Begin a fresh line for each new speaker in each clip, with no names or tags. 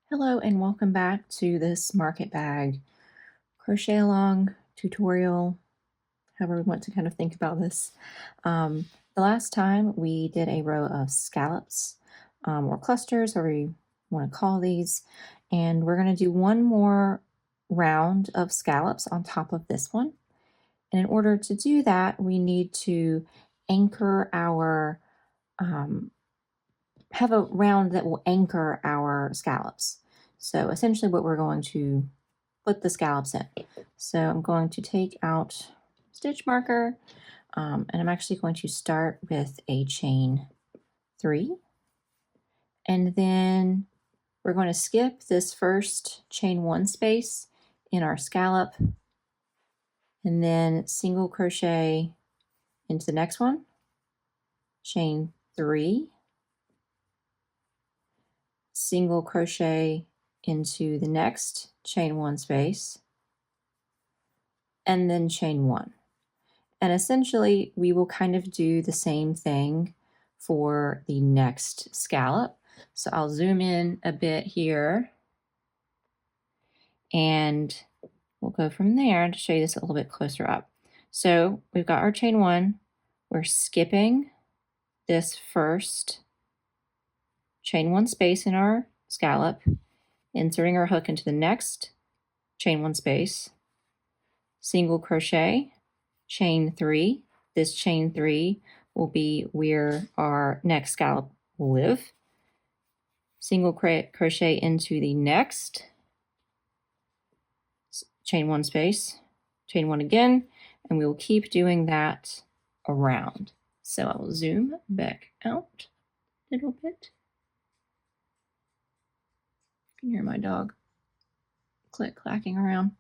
Hello and welcome back to this market bag crochet along tutorial, however we want to kind of think about this. The last time we did a row of scallops or clusters, or we want to call these, and we're going to do one more round of scallops on top of this one. And in order to do that, we need to anchor our have a round that will anchor our scallops. So essentially what we're going to put the scallops in. So I'm going to take out stitch marker and I'm actually going to start with a chain 3. And then we're going to skip this first chain 1 space in our scallop and then single crochet into the next one, chain 3, single crochet into the next chain 1 space, and then chain 1. And essentially we will kind of do the same thing for the next scallop. So I'll zoom in a bit here and we'll go from there to show you this a little bit closer up. So we've got our chain 1, we're skipping this first chain 1 space in our scallop, inserting our hook into the next chain 1 space, single crochet, chain 3. This chain 3 will be where our next scallop will live. Single crochet into the next chain 1 space, chain 1 again, and we will keep doing that around. So I will zoom back out a little bit. You can hear my dog clacking around.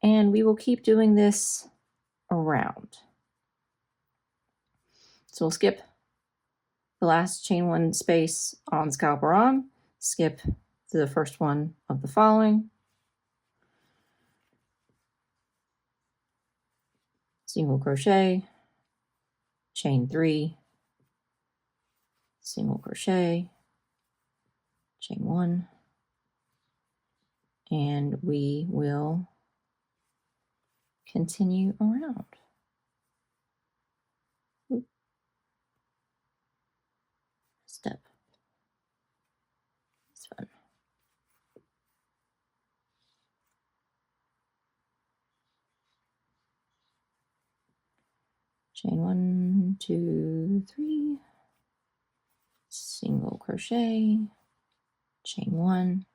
And we will keep doing this around. So we'll skip the last chain 1 space on scallop we're on, skip to the first one of the following, single crochet, chain 3, single crochet, chain 1, and we will continue around. Step. This one. Chain 1, 2, 3, single crochet, chain 1,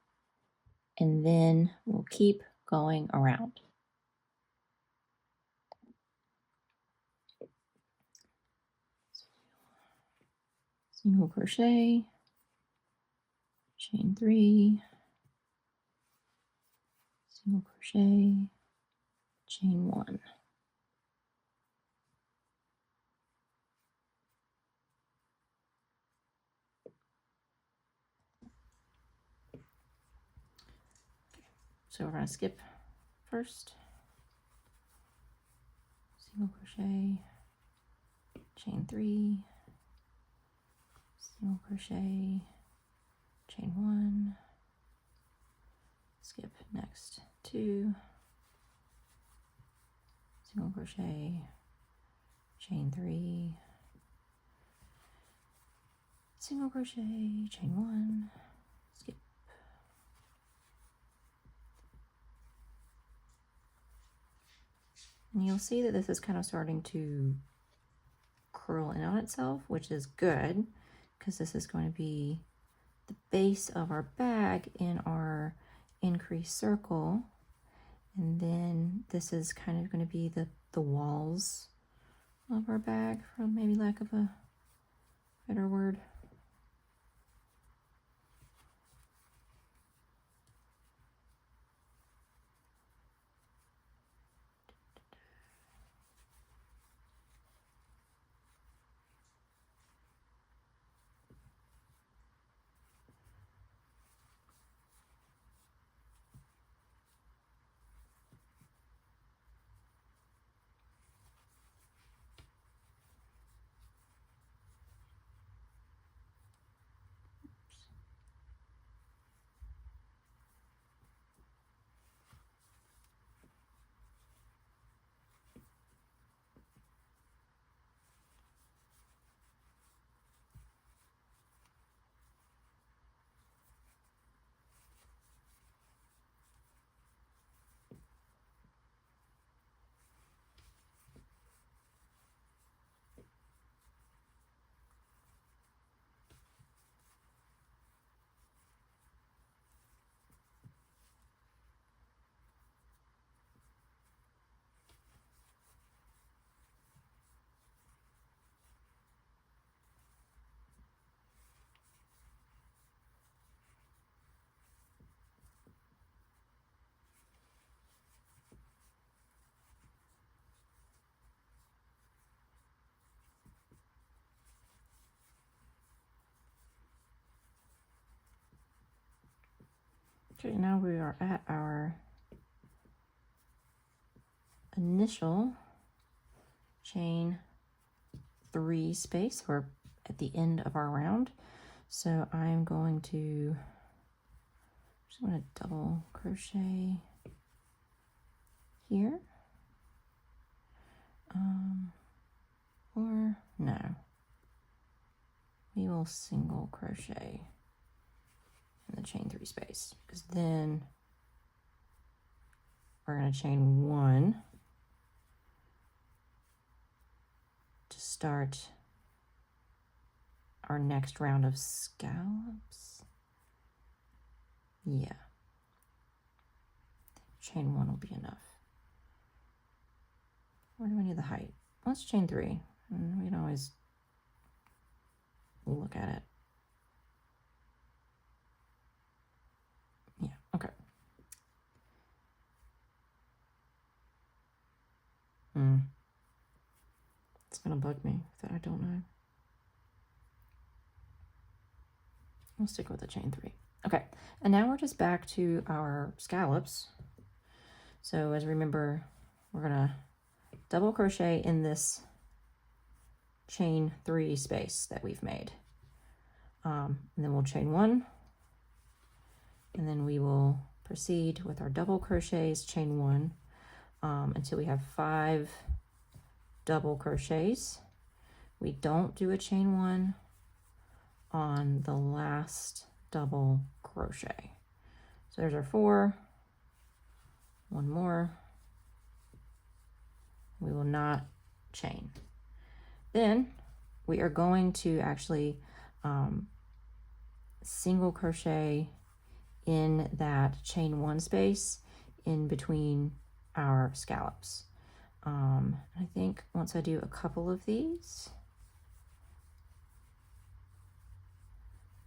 and then we'll keep going around. Single crochet, chain 3, single crochet, chain 1. So we're going to skip first, single crochet, chain 3, single crochet, chain 1, skip next 2, single crochet, chain 3, single crochet, chain 1, skip. And you'll see that this is kind of starting to curl in on itself, which is good because this is going to be the base of our bag in our increased circle. And then this is kind of going to be the walls of our bag, for maybe lack of a better word. Okay, now we are at our initial chain 3 space. We're at the end of our round. So I'm going to double crochet here. Or no, we will single crochet in the chain 3 space, because then we're going to chain 1 to start our next round of scallops. Yeah, chain 1 will be enough. Where do we need the height? Let's chain 3, and we can always look at it. Yeah, okay. It's gonna bug me that I don't know. We'll stick with the chain 3. Okay, and now we're just back to our scallops. So as remember, we're gonna double crochet in this chain 3 space that we've made. And then we'll chain 1, and then we will proceed with our double crochets, chain 1, until we have 5 double crochets. We don't do a chain 1 on the last double crochet. So there's our 4, 1 more. We will not chain. Then we are going to actually single crochet in that chain 1 space in between our scallops. I think once I do a couple of these,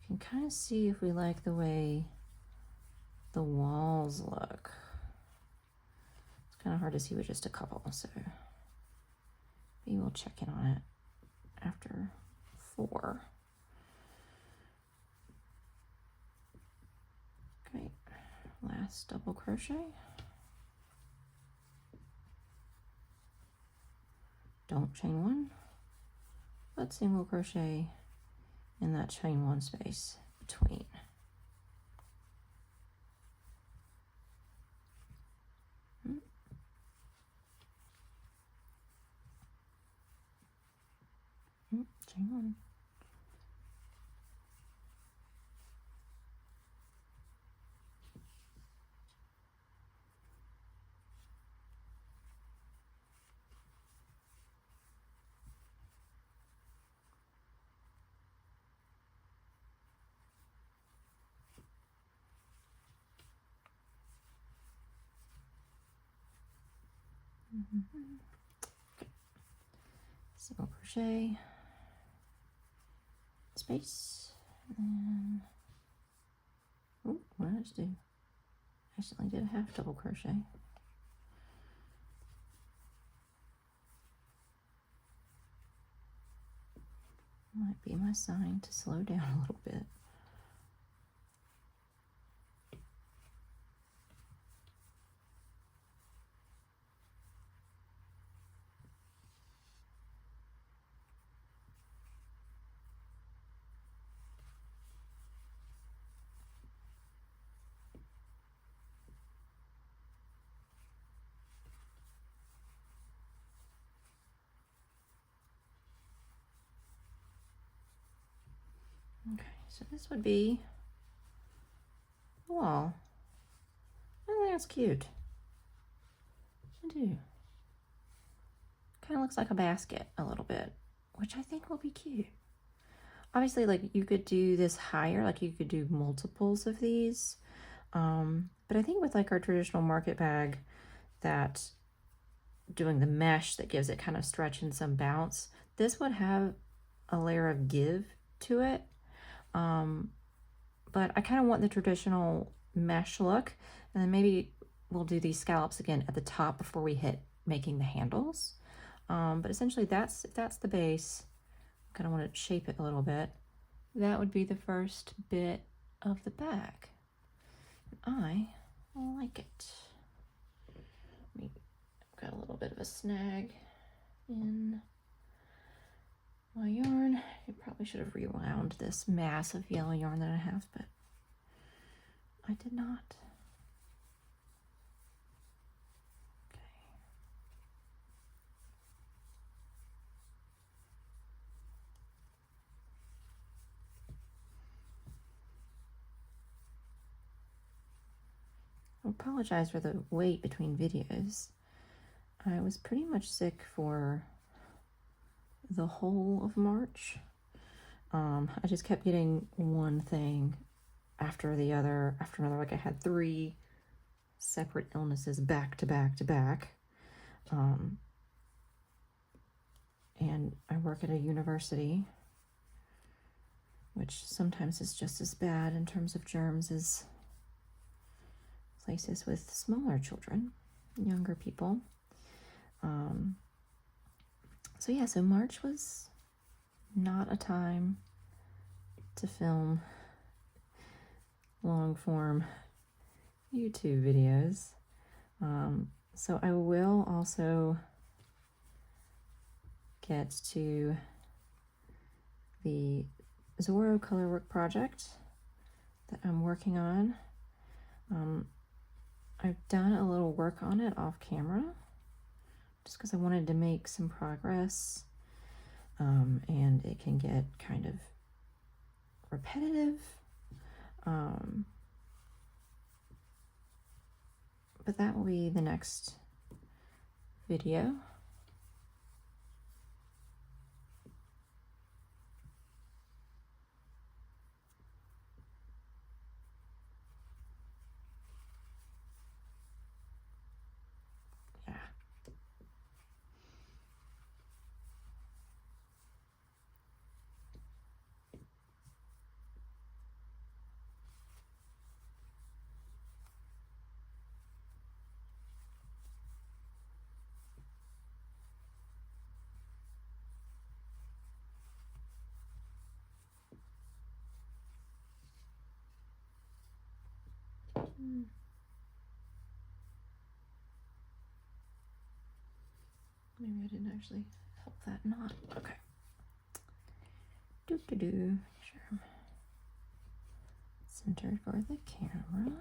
you can kind of see if we like the way the walls look. It's kind of hard to see with just a couple, so maybe we'll check in on it after 4. Okay, last double crochet. Don't chain 1, but single crochet in that chain 1 space between. Chain 1. Okay. Single crochet, space, and then, what did I just do? I accidentally did a half double crochet. Might be my sign to slow down a little bit. Okay, so this would be a wall. I think that's cute. I do. Kind of looks like a basket a little bit, which I think will be cute. Obviously, like, you could do this higher, like you could do multiples of these. But I think with like our traditional market bag, that doing the mesh that gives it kind of stretch and some bounce, this would have a layer of give to it. But I kind of want the traditional mesh look, and then maybe we'll do these scallops again at the top before we hit making the handles. But essentially that's the base. Kind of want to shape it a little bit. That would be the first bit of the bag. I like it. I've got a little bit of a snag in my yarn. I probably should have rewound this mass of yellow yarn that I have, but I did not. Okay. I apologize for the wait between videos. I was pretty much sick for the whole of March. I just kept getting one thing after the other, after another. Like I had 3 separate illnesses back to back to back. And I work at a university, which sometimes is just as bad in terms of germs as places with smaller children, younger people. So yeah, so March was not a time to film long form YouTube videos. So I will also get to the Zorro colorwork project that I'm working on. I've done a little work on it off camera just because I wanted to make some progress, and it can get kind of repetitive, but that will be the next video. Yeah. Maybe I didn't actually help that knot. Okay. Sure. Centered for the camera.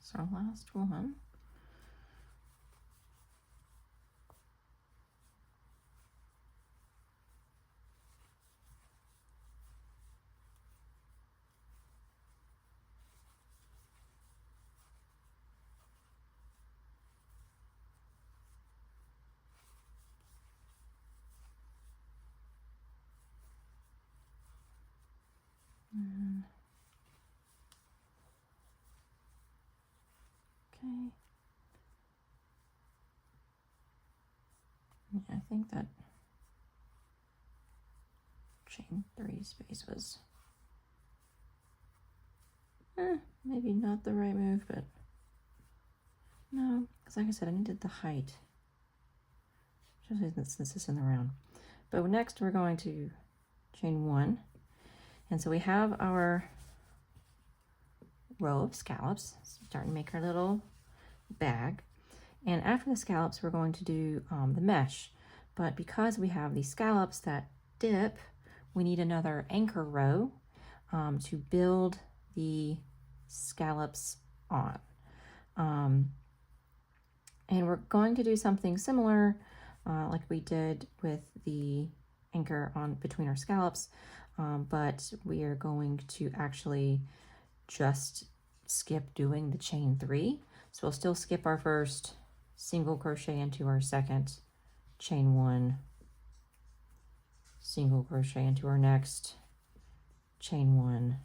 That's our last one. Okay. Yeah, I think that chain 3 space was maybe not the right move, but no, because like I said, I needed the height, especially since this is in the round. But next we're going to chain 1, and so we have our row of scallops, starting to make our little bag. And after the scallops, we're going to do the mesh. But because we have these scallops that dip, we need another anchor row to build the scallops on. And we're going to do something similar like we did with the anchor on between our scallops, but we are going to actually just skip doing the chain 3. So we'll still skip our first single crochet into our second, chain 1, single crochet into our next, chain 1,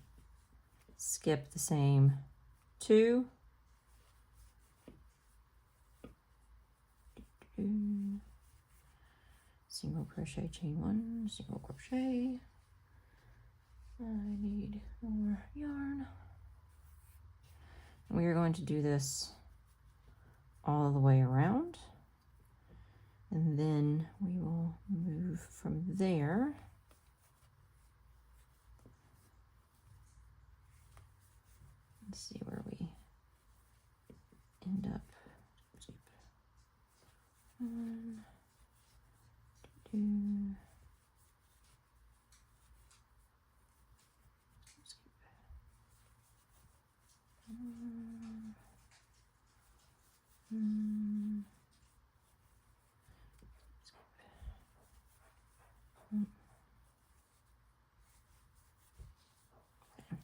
skip the same 2, single crochet, chain 1, single crochet. I need more yarn. We are going to do this all the way around, and then we will move from there and see where we end up. 1, 2,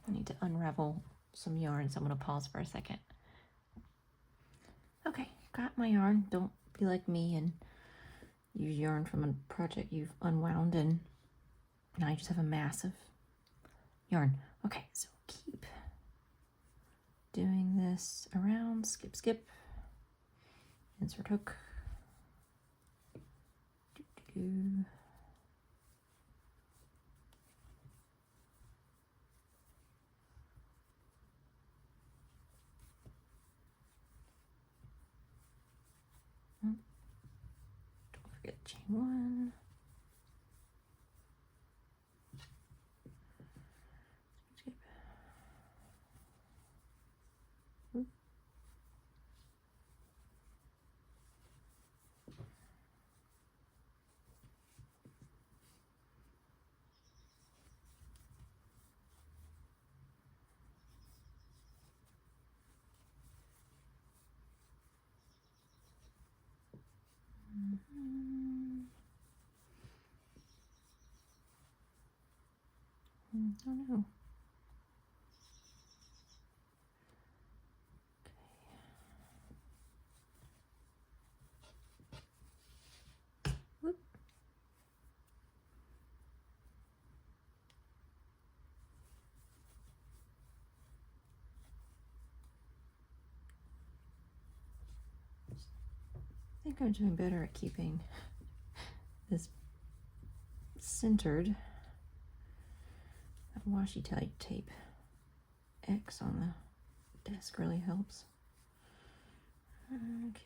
I need to unravel some yarn, so I'm going to pause for a second. Okay, got my yarn. Don't be like me and use yarn from a project you've unwound and now you just have a mass of yarn. Okay, so keep doing this around, skip, skip, insert hook. Don't forget chain 1. Skip. Oop. Oh no. Okay. Whoop. I think I'm doing better at keeping this centered. That washi tape X on the desk really helps. Okay.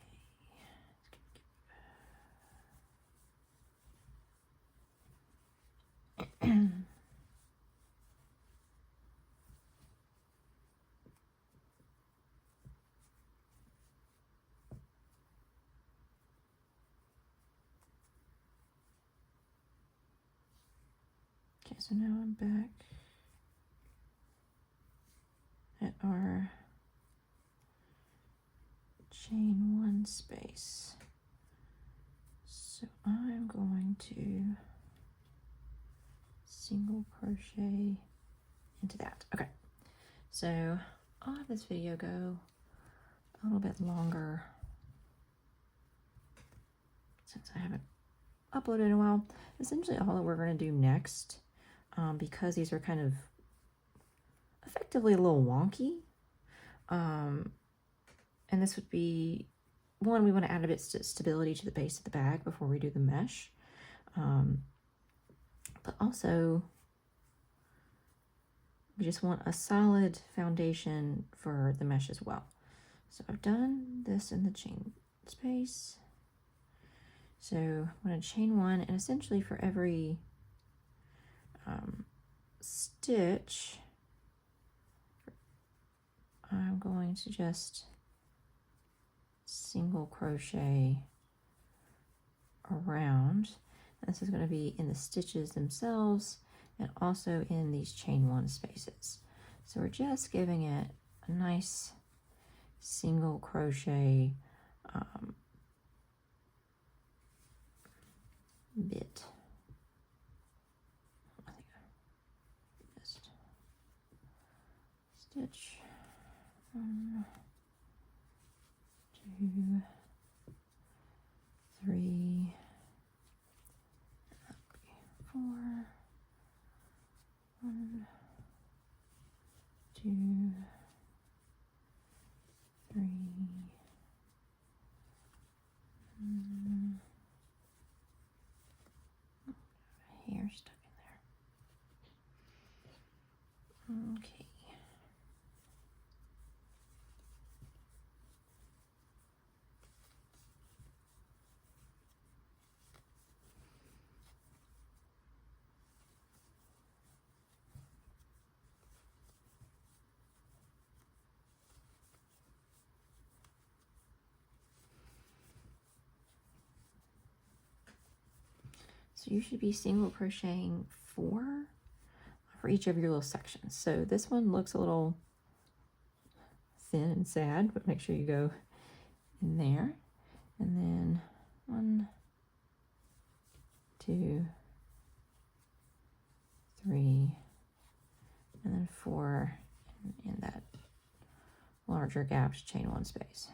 Okay, so now I'm back at our chain one space. So I'm going to single crochet into that. Okay, so I'll have this video go a little bit longer since I haven't uploaded in a while. Essentially all that we're going to do next, because these are kind of effectively a little wonky, and this would be one, we want to add a bit stability to the base of the bag before we do the mesh, but also we just want a solid foundation for the mesh as well. So I've done this in the chain space. So I'm going to chain one, and essentially for every stitch, I'm going to just single crochet around. This is going to be in the stitches themselves and also in these chain one spaces. So we're just giving it a nice single crochet bit. I think I just stitch 1, 2, 3, 4, 1, 2, 3. Hair stuck in there. Okay. So you should be single crocheting 4 for each of your little sections. So this one looks a little thin and sad, but make sure you go in there. And then 1, 2, 3, and then 4 in that larger gap to chain one space.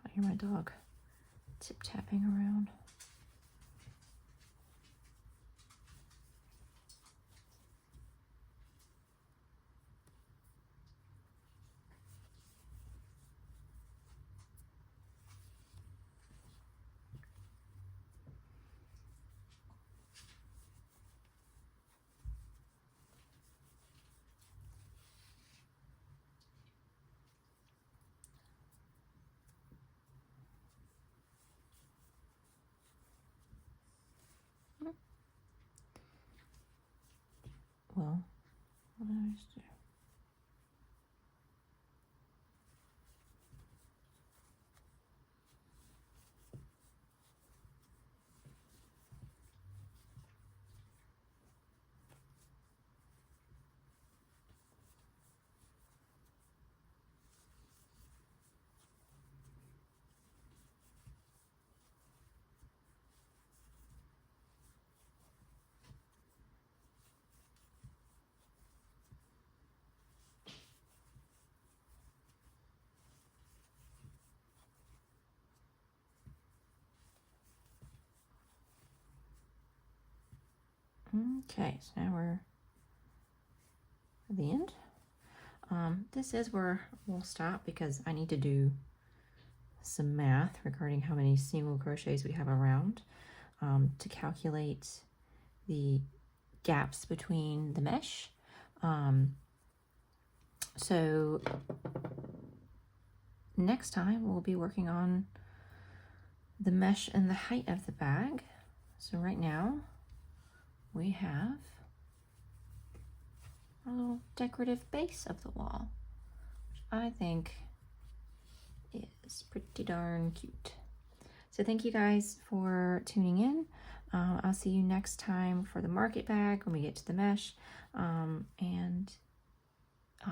I hear my dog tip-tapping around. Well, what did I just do? Okay, so now we're at the end. This is where we'll stop because I need to do some math regarding how many single crochets we have around to calculate the gaps between the mesh. So next time we'll be working on the mesh and the height of the bag. So right now we have a little decorative base of the wall, which I think is pretty darn cute. So thank you guys for tuning in. I'll see you next time for the market bag when we get to the mesh.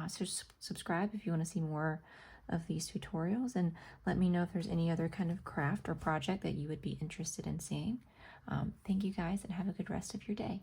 So subscribe if you want to see more of these tutorials, and let me know if there's any other kind of craft or project that you would be interested in seeing. Thank you guys, and have a good rest of your day.